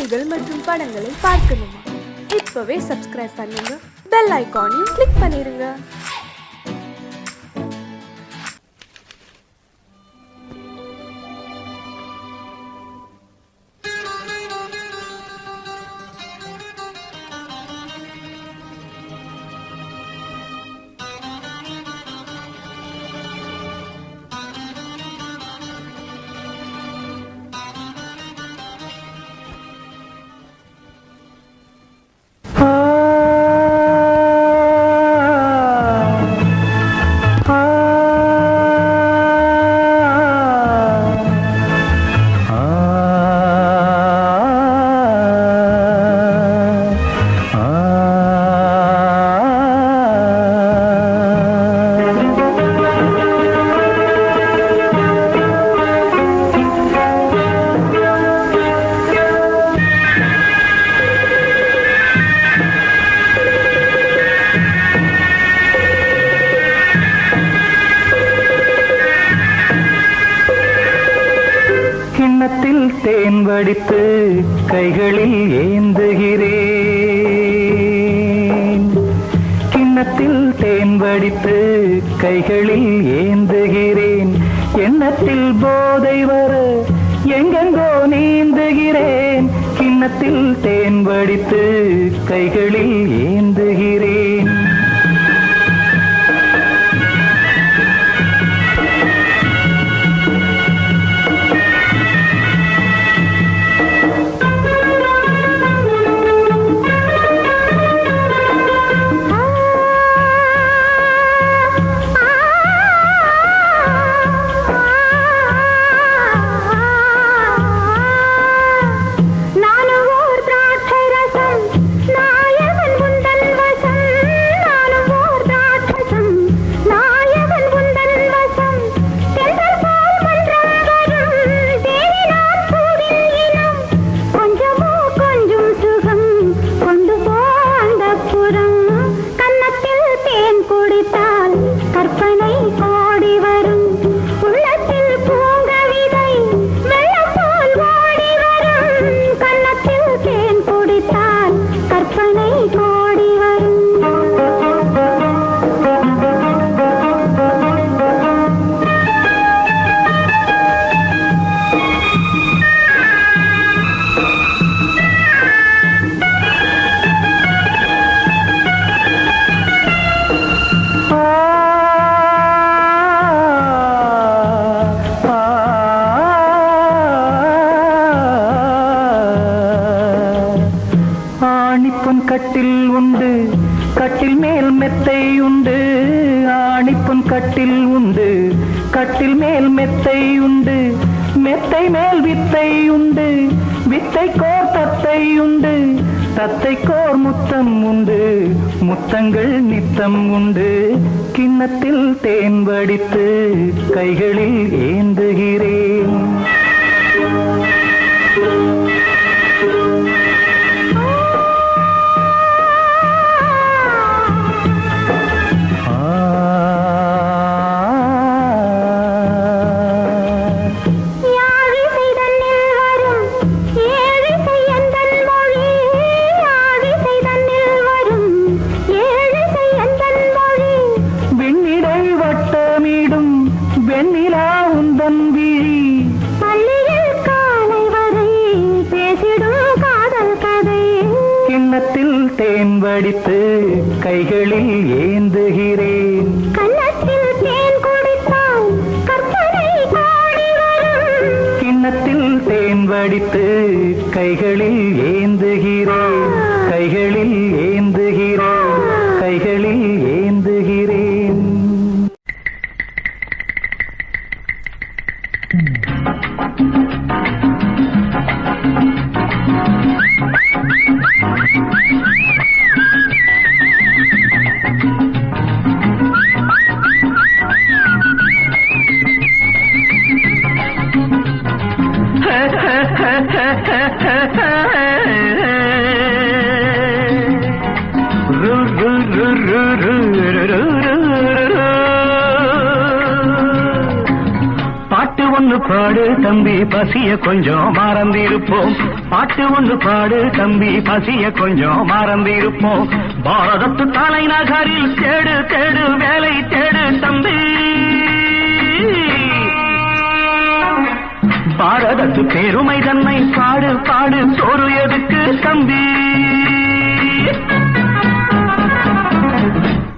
செய்திகள் மற்றும் படங்களை பார்க்கணுமா? இப்பவே சப்ஸ்கிரைப் பண்ணுங்க, பெல் ஐகானையும் கிளிக் பண்ணிருங்க. தேன் வடித்து கைகளில் ஏந்துகிறேன், கிண்ணத்தில் தேன் வடித்து கைகளில் ஏந்துகிறேன். எண்ணத்தில் போதை வர எங்கெங்கோ நீந்துகிறேன், கிண்ணத்தில் தேன் வடித்து கைகளில் ஏந்துகிறேன். கட்டில் உண்டு, கட்டில் மேல் மெத்தை உண்டு, ஆணிப்பொன் கட்டில் உண்டு, கட்டில் மேல் மெத்தை உண்டு, மெத்தை மேல் வித்தை உண்டு, வித்தை கோர் தத்தை உண்டு, தத்தை கோர் முத்தம் உண்டு, முத்தங்கள் நித்தம் உண்டு. கிண்ணத்தில் தேன் வடித்து கைகளில் ஏந்துகிறேன். தேன் வடித்து கைகளில் ஏந்துகிறேன், கன்னத்தில் தேன் குடித்தால் கற்பனை கோடி வரும். கிண்ணத்தில் தேன் வடித்து கைகளில் ஏந்துகிறேன், கைகளில் ஏந்துகிறேன், கைகளில் ஏந்துகிறேன். பாடு தம்பி பசிய கொஞ்சம் மறந்திருப்போம். பாட்டு ஒன்று பாடு தம்பி பசிய கொஞ்சம் மறந்திருப்போம். பாரதத்து தலைநகரில் தேடு தேடு வேலை தேடு தம்பி. பாரதத்து பெருமை தன்னை பாடு பாடு சோறு எதுக்கு தம்பி.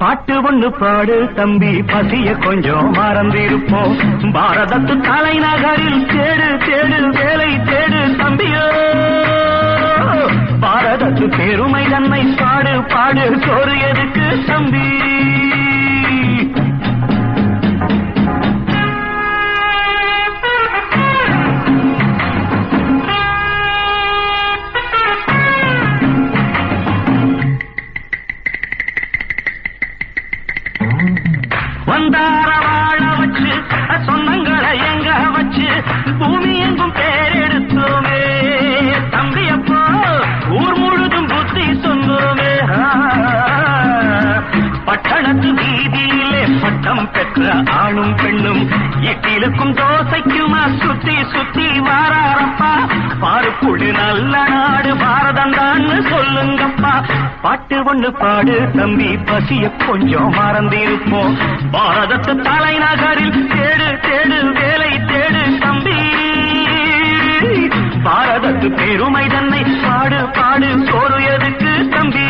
பாட்டு ஒன்று பாடு தம்பி பசிய கொஞ்சம் மறந்திருப்போம். பாரதத்து தலைநகரில் தேடு தேடு வேலை தேடு தம்பியோ. பாரதத்து பெருமை தன்னை பாடு பாடு சோறு எதுக்கு தம்பி. வந்தார வாழ வச்சு சொந்தங்களை எங்க வச்சு பூமி எங்கும் பேரெடுத்தோமே தம்பி. அப்போ ஊர் முழுதும் புத்தி சொன்னோமே. பட்டணத்து வீதியிலே பட்டம் பெற்ற ஆணும் பெண்ணும் இட்டிலுக்கும் தோசைக்குமா சுத்தி சுத்தி வாராரப்பா. பாருக்குழு நல்ல நாடு பாரதம் தான் சொல்லுங்கப்பா. பாட்டு ஒன்று பாடு தம்பி பசிய கொஞ்சம் மறந்திருப்போம். பாரதத்து தலைநகரில் தேடு தேடு வேலை தேடு தம்பி. பாரதத்து பெருமை தன்னை பாடு பாடு சோறு எதுக்கு தம்பி.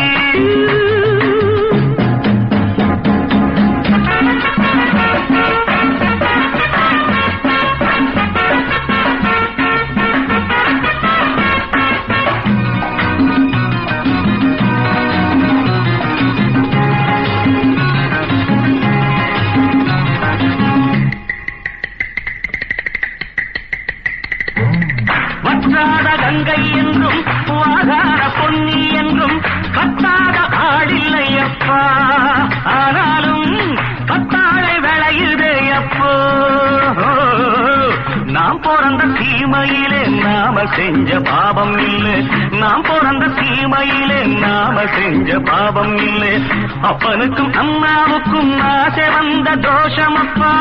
வற்றாத கங்கை என்றும் வாகார பொன்னி என்றும் கத்தாத ஆடில்லை அப்பா. ஆனாலும் கத்தாழை விளையுதே அப்போ. நாம் பிறந்த சீமையிலே நாம செஞ்ச பாவம் இல்லை. நாம் பிறந்த சீமையிலே நாம செஞ்ச பாவம் இல்லை. அப்பனுக்கும் அம்மாவுக்கும் ஆசை வந்த தோஷமப்பா.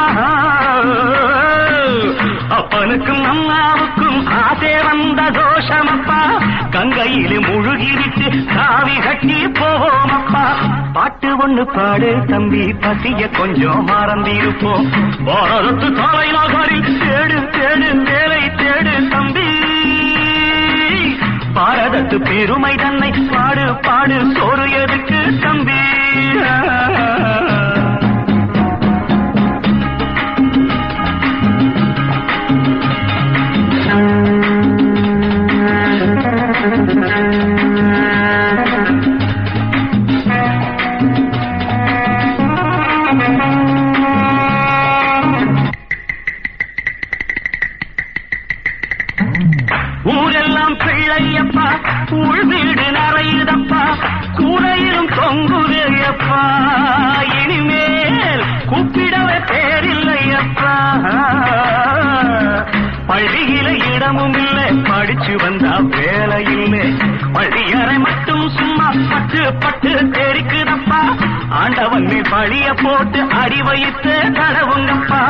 அப்பனுக்கும் அம்மாவுக்கும் ஆசை வந்த தோஷமப்பா. கங்கையிலே முழுகிவிட்டு காவி கட்டி போவோமப்பா. பாட்டு ஒன்று பாடு தம்பி பசிய கொஞ்சம் மறந்திருப்போம். பாரதத்து தலைநகரில் தேடு தேடு வேலை தேடு தம்பி. பாரதத்து பெருமை தன்னை பாடு பாடு சோறு எதுக்கு தம்பி. ஊரெல்லாம் பிள்ளையப்பா உள் வீடு நிறையுதப்பா. கூரையிலும் தொங்குதையப்பா. இனிமேல் கூப்பிடவே பேரில்லையப்பா. பள்ளியில இடமும் இல்லை படிச்சு வந்தா வேலை இல்லை. பள்ளியறை மட்டும் சும்மா பட்டு பட்டு தெரிக்குதப்பா. ஆண்டவன் மேல் பழிய போட்டு அடி வைத்து கடவுங்கப்பா.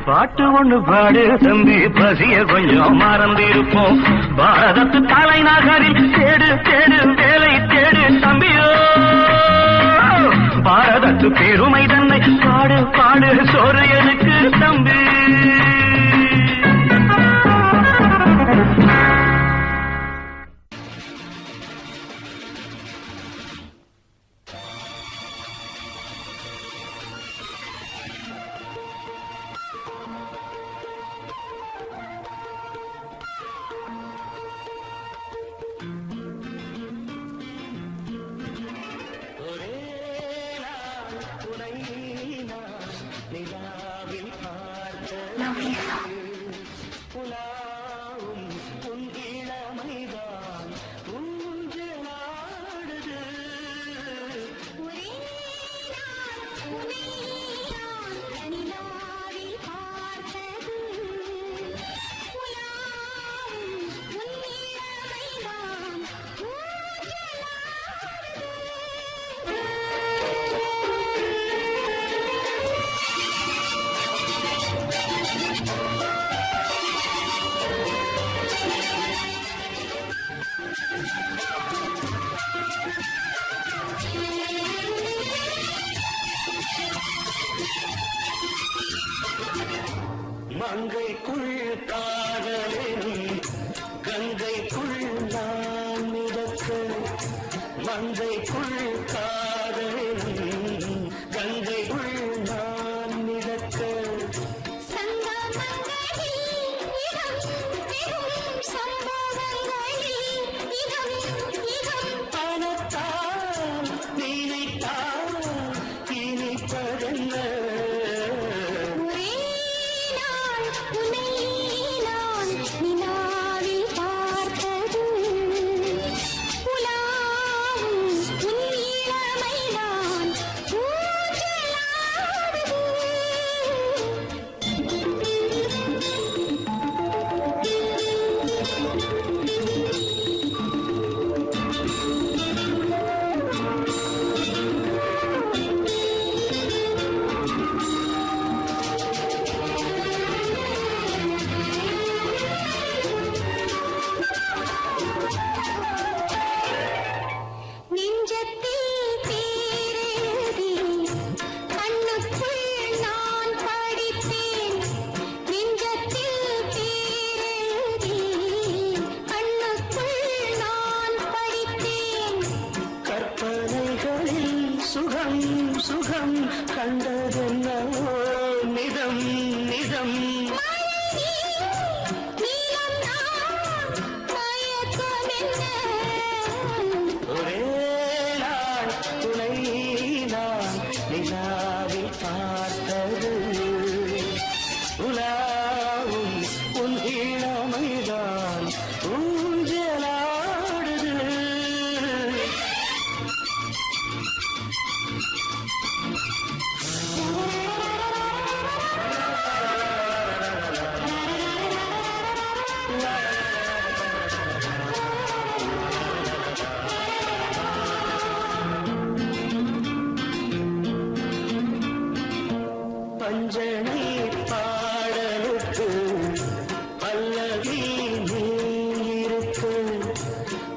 பாட்டு ஒண்ணு பாடு தம்பி பசிய கொஞ்சம் மறந்திருப்போம். பாரதத்து தலைநகரில் தேடு தேடு வேலை தேடு தம்பியோ. பாரதத்து பெருமை தன்னை பாடு பாடு சோறு எதுக்கு தம்பி. Love you. மங்கைக்குள் காதலின் கங்கைக்குள் நான் மிதக்க பணத்தால் நினைத்தால் இனிப்பதென்ன சுகம் சுகம் கண்டதென்னவோ நிதம் நிதம் ஒரே நாள் துணை நான் நிலாவில் பார்த்தது உலாவும் உன் இளமைதான் ஊஞ்சலாடுது பஞ்சனை பாடலுக்கு பல்லவி நீ இருக்கு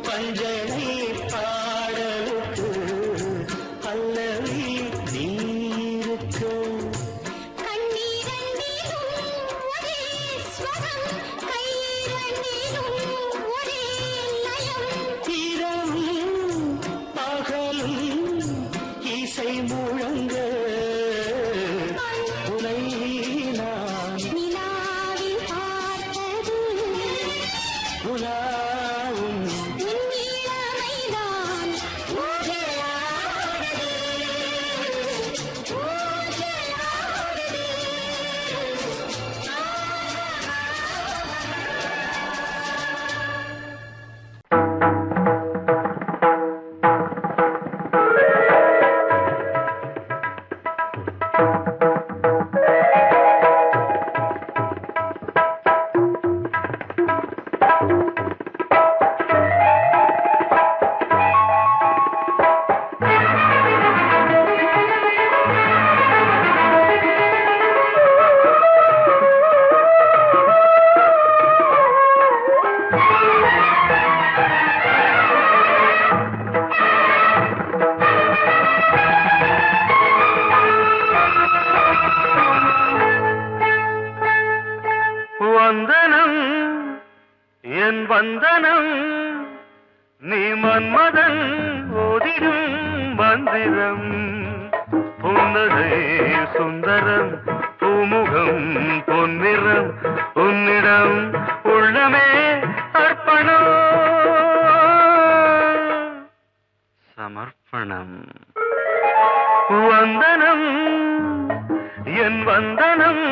பஞ்சனை பாடலுக்கு பல்லவி நீ இருக்கு இரவும் பகலும் இசை முழங்க உனை நான் உலாவும் வந்தனம் என் வந்தனம் நீ மன்மதன் ஓதிடும் மந்திரம் புன்னகை சுந்தரம் பூமுகம் பொன்னிறம் உன்னிடம் உள்ளமே அர்ப்பணம் சமர்ப்பணம் வந்தனம் என் வந்தனம்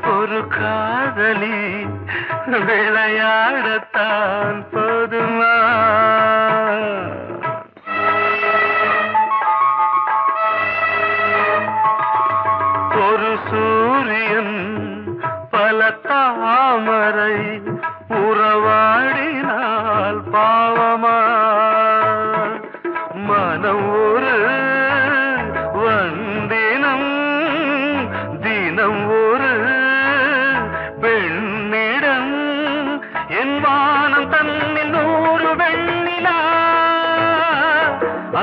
ஒரு காதலி விளையாடத்தான் போதுமா ஒரு தாமரை உறவாடினால் பாவமா மனம் ஒரு வந்தினம் தினம் ஒரு பெண்ணிடம் என் வானம் தன்னில் 100 வெண்ணிலா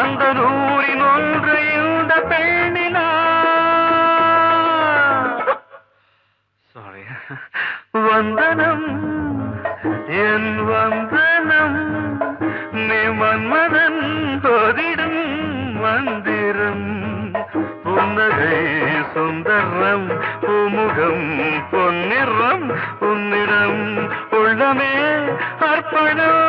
அந்த 100இன் ஒன்று இந்த பெண்ணிலா சாரி வந்தனம் என் வந்தனம் நீ மன்மதன் போதிடும் மந்திரம் புன்னகை சுந்தரம் பூமுகம் பொன்னிறம் உன்னிடம் உள்ளமே அர்ப்பணம்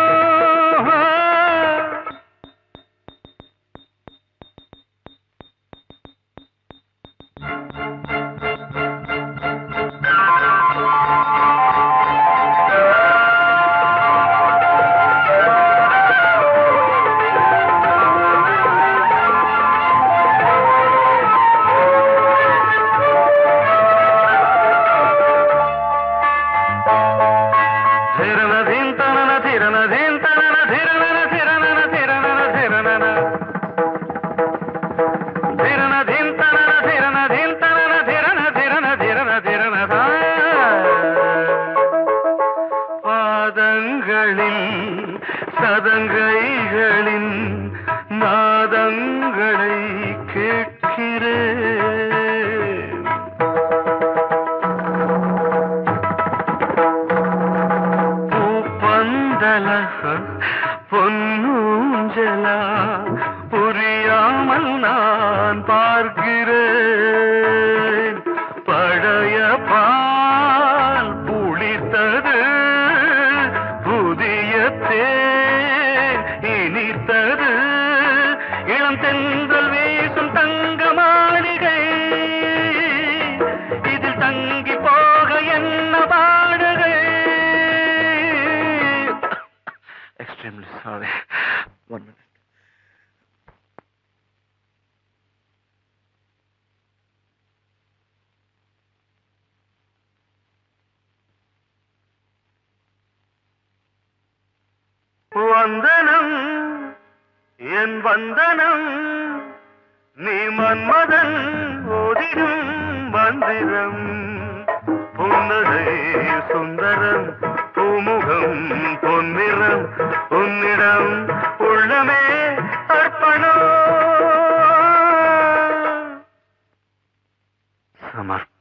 சதங்கைகளின் நாதங்களை கேட்கிறேன் பூப்பந்தல பொன்னூஞ்சலா புரியாமல் நான் பார்க்கிறேன் பழைய பால் புளித்தது புதிய தேன் இனித்தது இளம் தென்றல் வீசும் தங்க மாளிகை இதில் தங்கி போக என்ன பாடுகை எக்ஸ்ட்ரீம்லி சாரி 1 minute வந்தனம் என் வந்தனம் நீ மன்மதன் ஓதிடும் மந்திரம் புன்னகை சுந்தரம் பூமுகம் பொன்னிறம் உன்னிடம் உள்ளமே அர்ப்பணம் சமர்ப்பணம்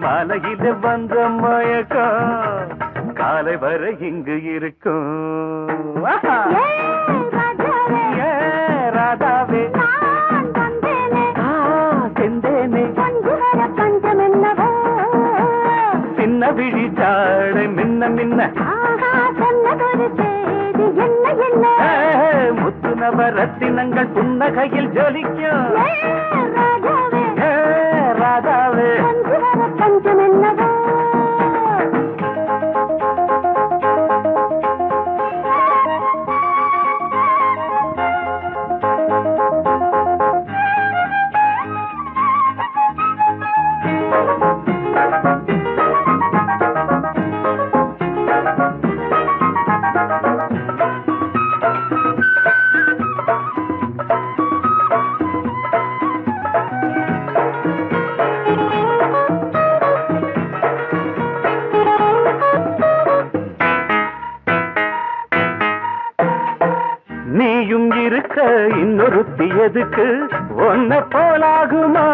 மாலையில வந்த மயக்கம் காலை வரை இங்கு இருக்கும் ராதாவே செந்தேனே சின்ன விழி சாடை மின்ன மின்ன முத்து நவரத்தினங்கள் புன்னகையில் ஜொலிக்கும் ராதாவே பஞ்சம் என்னவோ நீயும் இருக்க இன்னொருத்தி எதுக்கு ஒன்ன போலாகுமா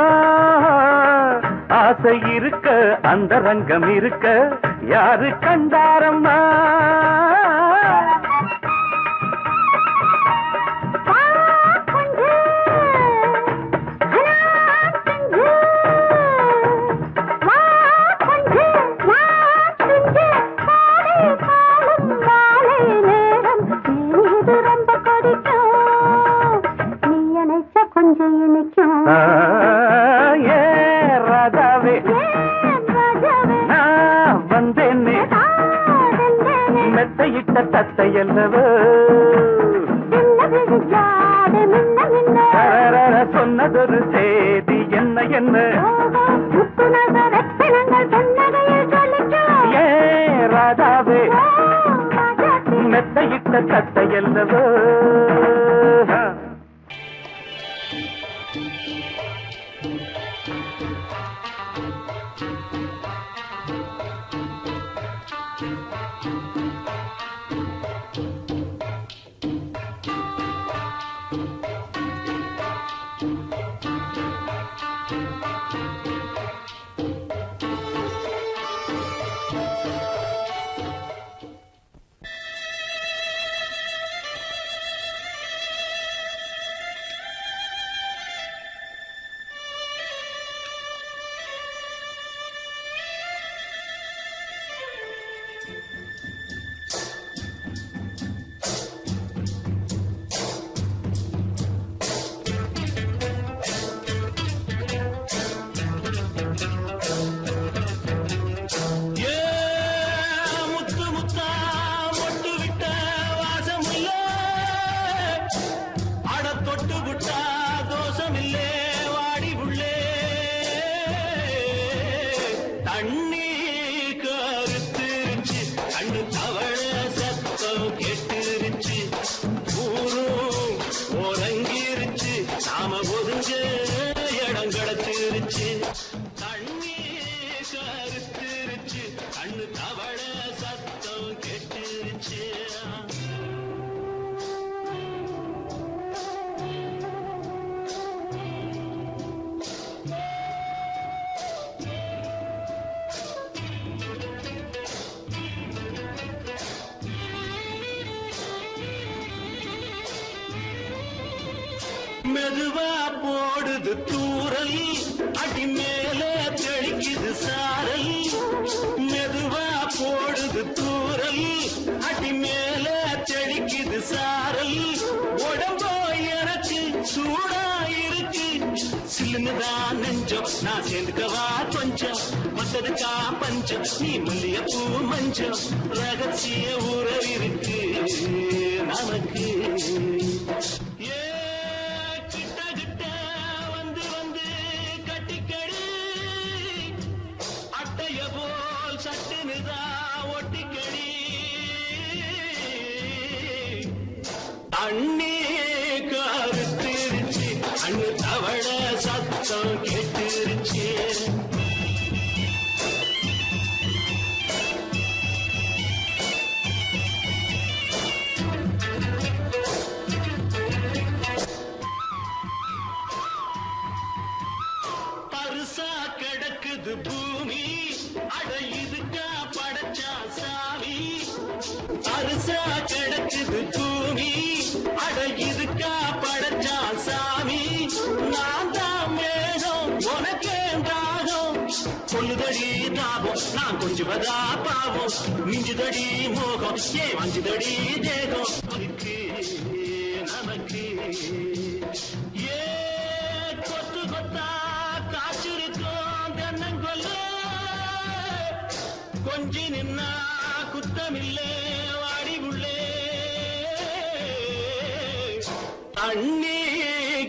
ஆசை இருக்க அந்த ரங்கம் இருக்க யாரு கண்டாரம்மா ராதாவே நான் வந்தேனே மெத்தையிட்ட தத்தையல்லவோ சொன்னதொரு செய்தி என்ன என்ன ராதாவே மெத்தையிட்ட தத்தையல்லவோ மெதுவா போடுது தூரல் அடி மேல தெளிக்குது சாரல் மெதுவா போடுது தூரல் அடி மேல தெளிக்குது சாரல் உடம்போ எனக்கு சூடா இருக்கு சில்லுன்னுதான் நெஞ்சம் நான் சேர்ந்துக்கவா கொஞ்சம் மத்ததுக்கா பஞ்சம் நீ மல்லிய பூ மஞ்சம் ரகசிய உறவிருக்கு நமக்கு அண்ணே கருத்திருச்சு அண்ணு தவள சத்தம் கேட்டுருச்சு பருசா கிடக்குது கிடக்குது பூமி அட இதுக்கா படைச்சா சாமி அரிசா கிடக்குது பூமி அட இதுக்கா படைச்சா சாமி நான் தான் மேகம் உனக்கே தாகம் சொல்லுதடி தாபம் நான் கொஞ்சுவதா பாவம் மிஞ்சுதடி மோகம் வஞ்சுதடி தேகம் நமக்கு ஏ கொத்து கொத்தா காய்ச்சிருக்கோம் தென்னங்கொல்ல கொஞ்சி நின்னா குத்தமில்லே வாடி உள்ளே அண்ணே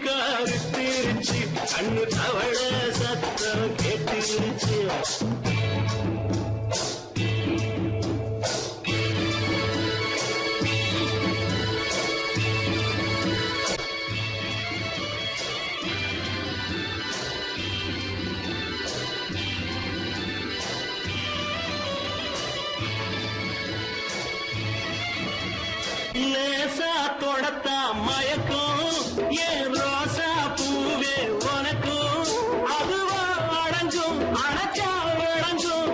கருத்திருச்சு கண்ணு தவள சத்தம் கேட்டுருச்சு லேசா தொடத்தா மயக்கும் ஏன் ரோசா பூவே உனக்கும் அதுவா அடங்கும் அடைச்சா அடங்கும்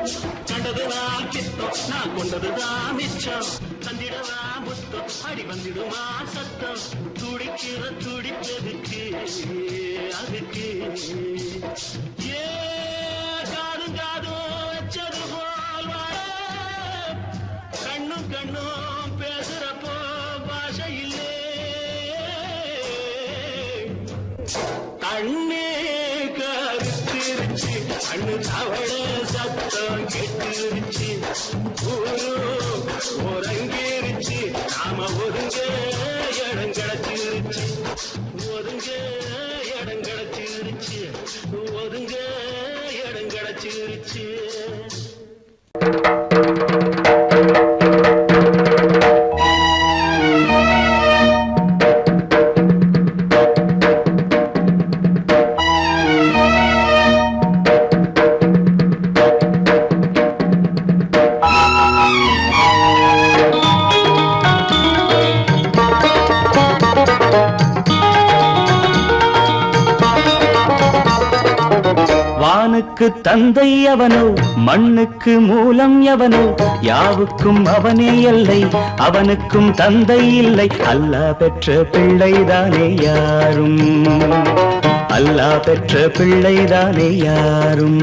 கண்டதுதான் கித்தம் நான் கொண்டதுதான் மிச்சம் தந்திடவா முத்தம் அடி வந்திடுமா சத்தம் துடிக்கிற துடிப்பதுக்கு அதுக்கு ஏ காதும் காதும் வச்சது போல் வாழ கண்ணும் கண்ணும் பேசுறப்போ பாஷை இல்லே கண்ணே கருத்திருச்சு கண்ணு தவள சத்தம் கெட்டுருச்சு ஊரு ஒரங்கிருச்சு நாம ஒதுங்க இடம் கிடைச்சிருச்சு ஒதுங்க இடம் கிடைச்சிருச்சு ஒதுங்க இடம் கிடைச்சிருச்சு வானுக்கு தந்தை அவனோ மண்ணுக்கு மூலம் எவனோ யாவுக்கும் அவனே எல்லை அவனுக்கும் தந்தை இல்லை அல்லாஹ் பெற்ற பிள்ளைதானே யாரும் அல்லாஹ் பெற்ற பிள்ளைதானே யாரும்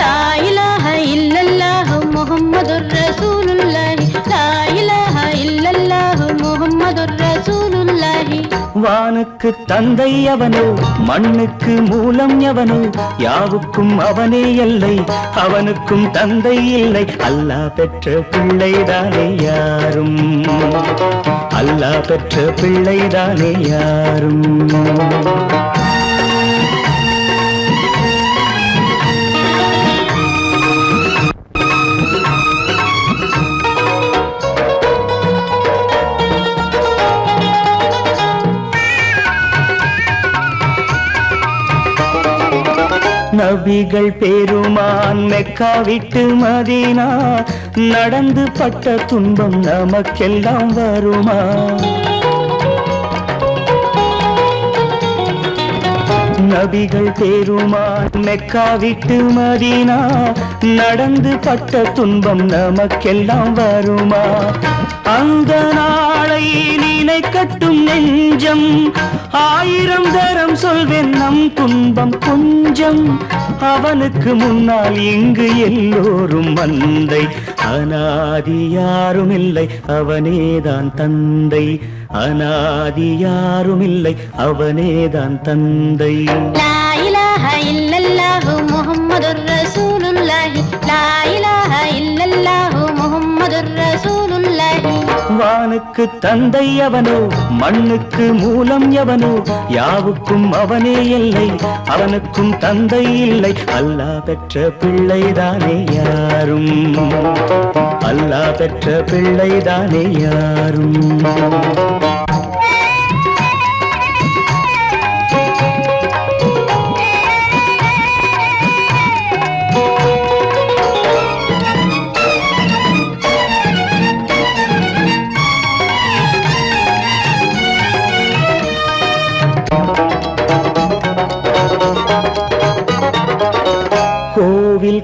லா இலாஹ இல்லல்லாஹு முஹம்மதுர் ரசூலுல்லாஹி லா இலாஹ இல்லல்லாஹு முஹம்மதுர் ரசூலுல்லாஹி வானுக்கு தந்தை அவனோ மண்ணுக்கு மூலம் எவனோ யாவுக்கும் அவனே எல்லை அவனுக்கும் தந்தை இல்லை அல்லாஹ் பெற்ற பிள்ளைதானே யாரும் அல்லாஹ் பெற்ற பிள்ளைதானே யாரும் நபிகள் பெருமான் மெக்கா விட்டு மதீனா நடந்து பட்ட துன்பம் நமக்கெல்லாம் வருமா நபிகள் பெருமான் மெக்கா விட்டு மதீனா நடந்து பட்ட துன்பம் நமக்கெல்லாம் வருமா அந்த நாளை நினைக்கட்டும் நெஞ்சம் ஆயிரம் தரம் சொல்வேன் நம் துன்பம் கொஞ்சம் அவனுக்கு முன்னால் இங்கு எல்லோரும் மந்தை அநாதி யாரும் இல்லை அவனேதான் தந்தை அநாதி யாரும் இல்லை அவனேதான் தந்தை லா இலாஹ இல்லல்லாஹு முஹம்மதுர் ரசூலுல்லாஹி லா இலாஹ இல்லல்லாஹு முஹம்மதுர் ரசூலுல்லாஹி வானுக்கு தந்தை அவனோ மண்ணுக்கு மூலம் எவனோ யாவுக்கும் அவனே இல்லை அவனுக்கும் தந்தை இல்லை அல்லாஹ் பெற்ற பிள்ளைதானே யாரும் அல்லாஹ் பெற்ற பிள்ளைதானே யாரும்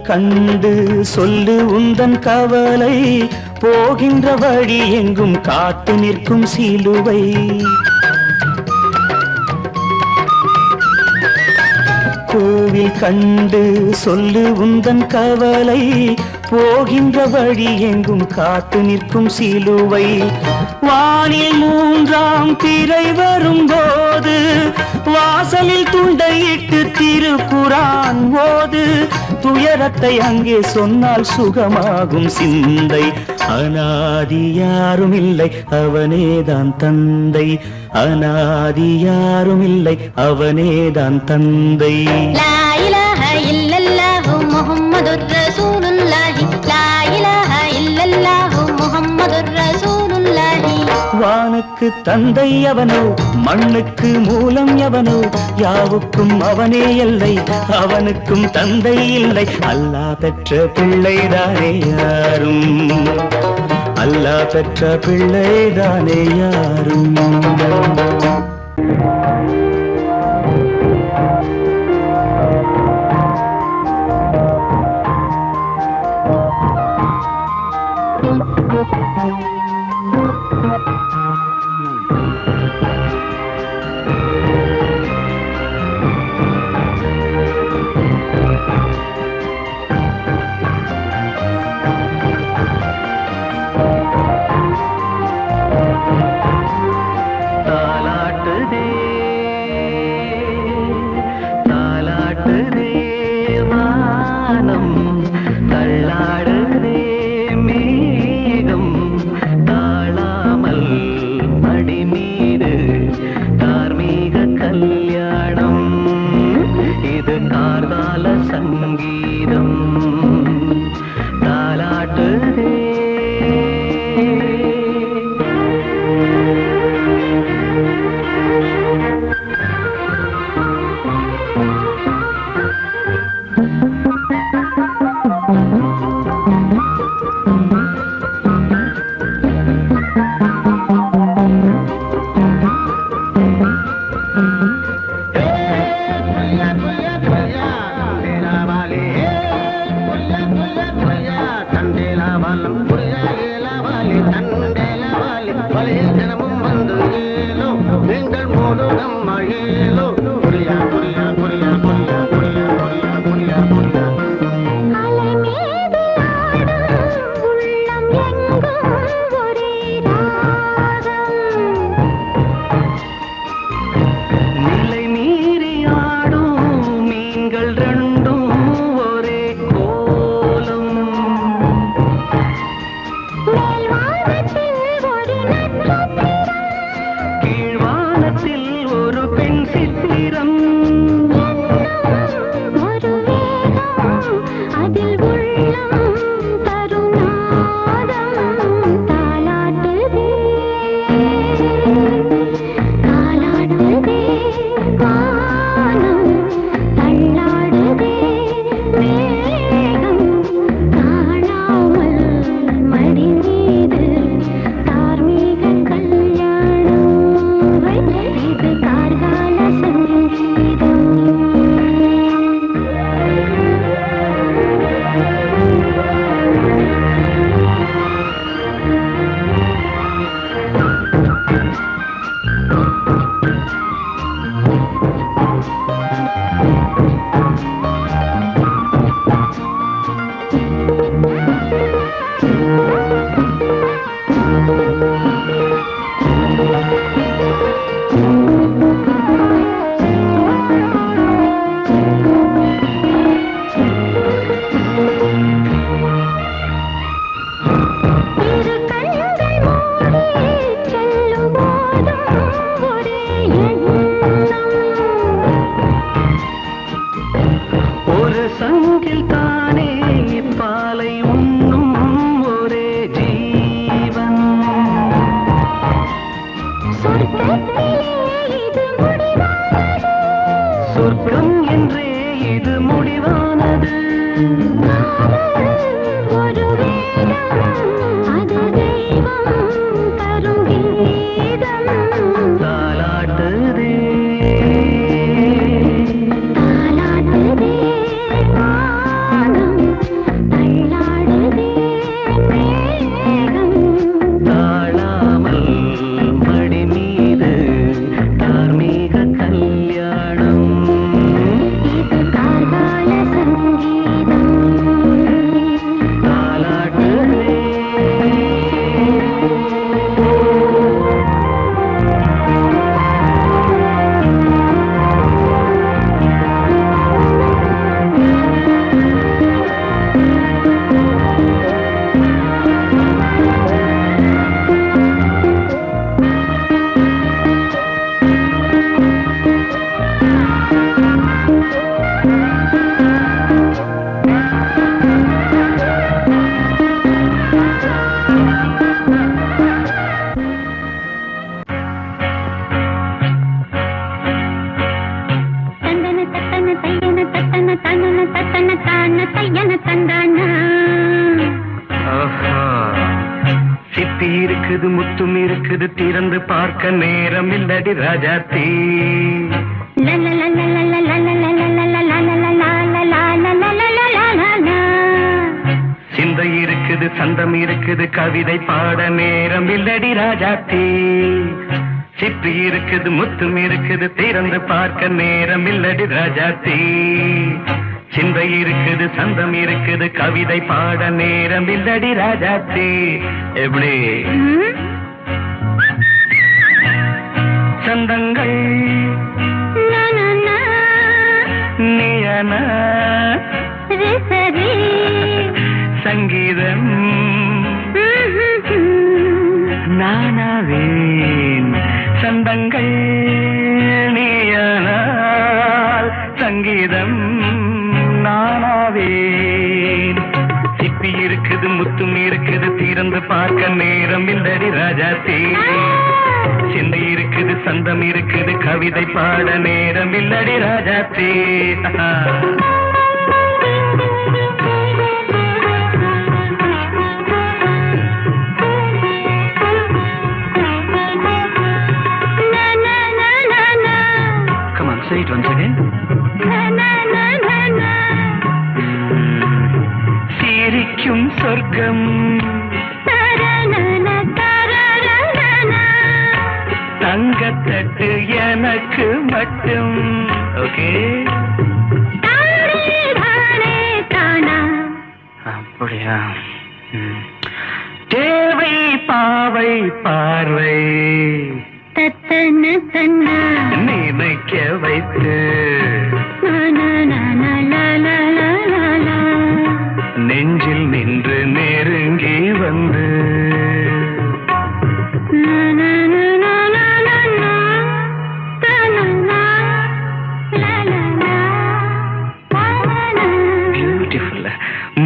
கண்டு சொல்லு உந்தன் கவலை போகின்ற வழி எங்கும் காத்து நிற்கும் சிலுவை கோவில் கண்டு சொல்லு உந்தன் கவலை போகின்ற வழி எங்கும் காத்து நிற்கும் சிலுவை வானில் மூன்றாம் திரை வரும்போது வாசலில் துண்டையிட்டு திருக்குரான் ஓது துயரத்தை அங்கே சொன்னால் சுகமாகும் சிந்தை அநாதி யாரும் இல்லை அவனேதான் தந்தை அநாதி யாரும் இல்லை அவனேதான் தந்தை லா இலாஹ இல்லல்லாஹு முஹம்மதுர் ரசூலுல்லாஹி லா இலாஹ இல்லல்லாஹு முஹம்மதுர் ரசூலுல்லாஹி வானுக்கு தந்தை அவனோ மண்ணுக்கு மூலம் எவனோ யாவுக்கும் அவனே இல்லை அவனுக்கும் தந்தை இல்லை அல்லாஹ் பெற்ற பிள்ளைதானே யாரும் அல்லாஹ் பெற்ற பிள்ளைதானே யாரும் சொர்க்கம் என்றே இது முடிவானது. ஒரு வேதம் அது தெய்வம் தரும் கீதம். தாலாட்டுதே தாலாட்டுதே வானம் முத்தும் இருக்குது திறந்து பார்க்க நேரம் இல்லடி ராஜாத்தி சிந்தை இருக்குது சந்தம் இருக்குது கவிதை பாட நேரம் இல்லடி ராஜாத்தி சிப்பி இருக்குது முத்தும் இருக்குது திறந்து பார்க்க நேரம் இல்லடி ராஜாத்தி சிந்தை இருக்குது சந்தம் இருக்குது கவிதை பாட நேரம் இல்லடி ராஜாத்தி எப்படி சந்தங்கள் நீயன சங்கீதம் நானாவேன் சந்தங்கள் நீயனால் சங்கீதம் நானாவேன் சிப்பி இருக்குது முத்தும் இருக்குது திறந்து பார்க்க நேரம் இல்லடி ராஜாத்தி சிந்தை இருக்குது சந்தம் இருக்குது கவிதை பாட நேரம் இல்லடி Rajathi Come on, say it once again. சிரிக்கும் சொர்க்கம் தங்கத்தட்டு எனக்கு மட்டும் ஓகே அப்படியா தேவை பாவை பார்வை நினைக்க வைத்து நெஞ்சில் நின்று நெருங்கி வந்து பியூட்டிஃபுல்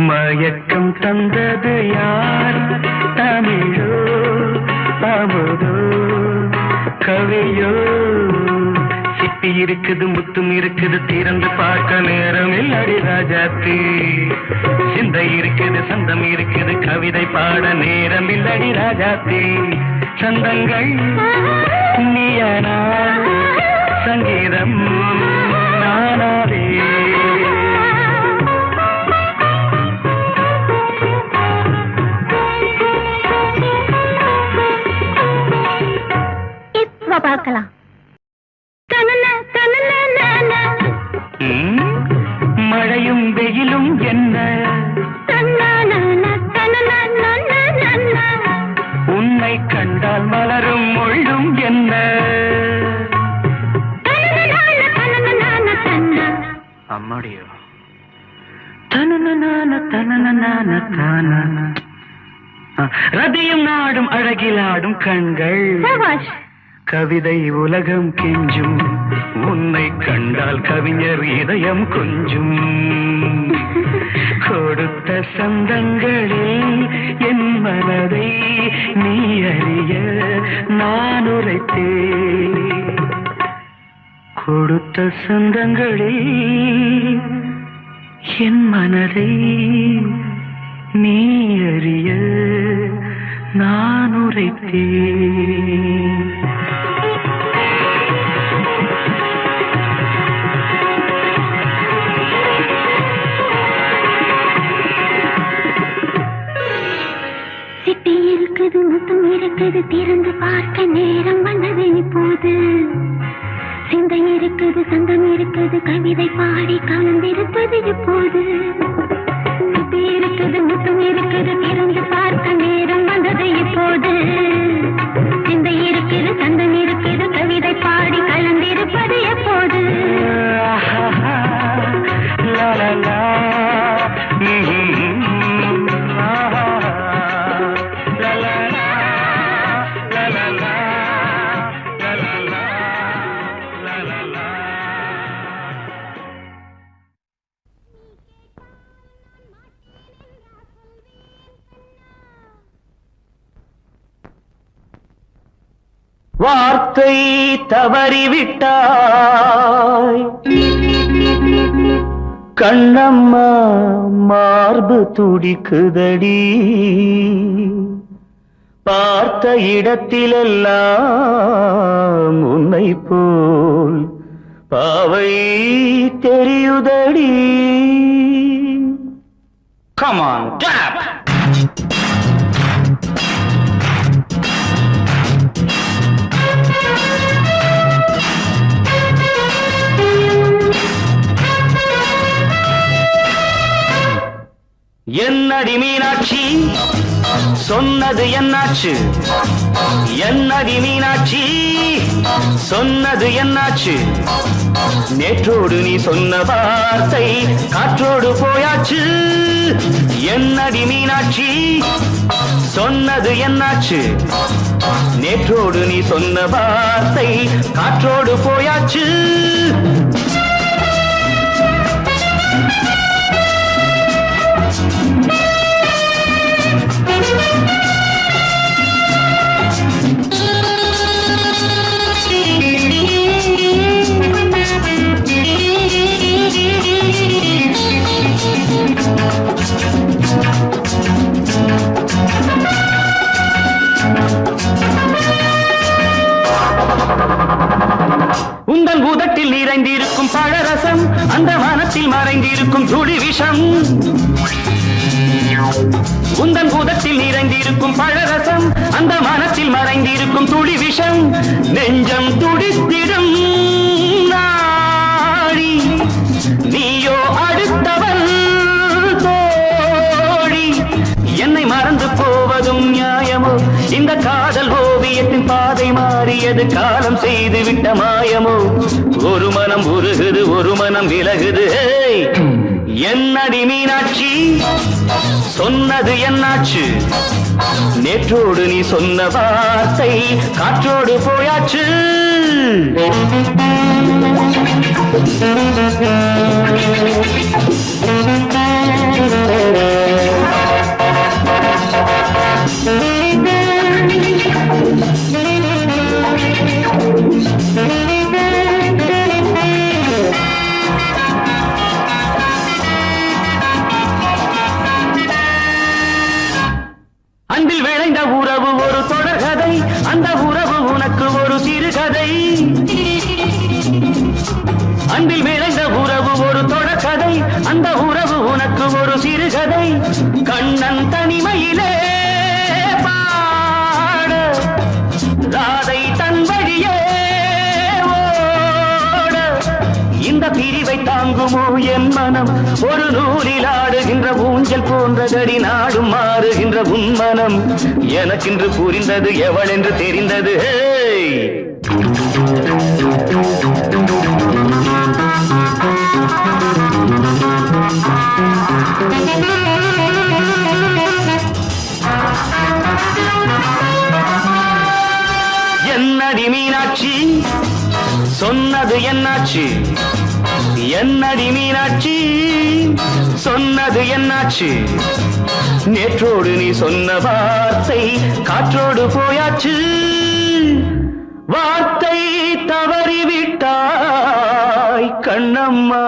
மயக்கம் தந்தது யார் தமிழோ அமுதோ கவியோ சிப்பி இருக்குது முத்தும் இருக்குது திறந்து பார்க்க நேரம் இல்லடி ராஜாத்தி சிந்தை இருக்குது சந்தம் இருக்குது கவிதை பாட நேரம் இல்லடி ராஜாத்தி சந்தங்கள் நீயனா சங்கீதம் நானாவே பார்க்கலாம் மழையும் வெயிலும் என்ன உன்னை கண்டால் மலரும் மொழியும் என்ன அம்மாடியோ ரதியும் நாடும் அழகிலாடும் கண்கள் கவிதை உலகம் கெஞ்சும் உன்னை கண்டால் கவிஞர் இதயம் கொஞ்சும் கொடுத்த சந்தங்களில் என் மனதை நீ அறிய நான் உரைத்தேன் கொடுத்த சந்தங்களில் என் மனதை நீ அறிய நான் உரைத்தேன் சிட்டி இருக்குது முத்தும் இருக்குது திறந்து பார்க்க நேரம் வந்தது இப்போது சிந்தை இருக்குது சந்தம் இருக்குது கவிதை பாடி கலந்திருப்பது இப்போது சிட்டி இருக்குது முத்தும் இருக்குது திறந்து பார்க்க நேரம் வந்தது இப்போது சிந்தை இருக்குது சந்தம் இருக்குது கவிதை பாடி கலந்திருப்பது எப்போது வார்த்தை தவறிவிட்டாய் கண்ணம்மா மார்பு துடிக்குதடி பார்த்த இடத்திலெல்லாம் உன்னை போல் பாவை தெரியுதடி. Come on, tap! என்னடி மீனாட்சி சொன்னது என்னாச்சு? என்னடி மீனாட்சி சொன்னது என்னாச்சு? நேற்றோடு நீ சொன்ன வார்த்தை காற்றோடு போயாச்சு. என்னடி மீனாட்சி சொன்னது என்னாச்சு? நேற்றோடு நீ சொன்ன வார்த்தை காற்றோடு போயாச்சு. உந்தன் உதட்டில் நிறைந்திருக்கும் பழரசம், அந்த மனத்தில் மறைந்திருக்கும் துளி விஷம். உந்தன் உதட்டில் நிறைந்திருக்கும் பழரசம், அந்த மனத்தில் மறைந்திருக்கும் துளி விஷம். நெஞ்சம் துடித்திடும் நாடி, நீயோ அடுத்தவன் தோழி. என்னை மறந்து போவதும் நியாயமோ? இந்த காதல் ஓவியத்தின் பாதை மாறியது, காலம் செய்து விட்ட மாயமோ? ஒரு மனம் உருகுது, ஒரு மனம் விலகுது. என்னடி மீனாட்சி சொன்னது என்னாச்சு? நேற்றோடு நீ சொன்ன வார்த்தை காற்றோடு போயாச்சு. அன்பில் விளைந்த உறவு ஒரு தொடர்கதை, அந்த உறவு உனக்கு ஒரு சிறுகதை. அன்பில் விளைந்த உறவு ஒரு தொடர்கதை, அந்த உறவு உனக்கு ஒரு சிறுகதை. கண்ணன் தனிமையிலே பாட, ராதை தன் வழியே ஓட. இந்த பிரிவை தாங்குமோ என் மனம்? ஒரு நூலில் ஆடுகின்ற ஊஞ்சல் போன்றதடி நாடும் மாறுகின்ற உன்மனம். எனக்கென்று புரிந்தது எவள் என்று தெரிந்தது. என்னடி மீனாட்சி சொன்னது என்னாச்சு? என்னடி மீனாட்சி சொன்னது என்னாச்சு? நேற்றோடு நீ சொன்ன வார்த்தை காற்றோடு போயாச்சு. வார்த்தை தவறிவிட்டாய் கண்ணம்மா.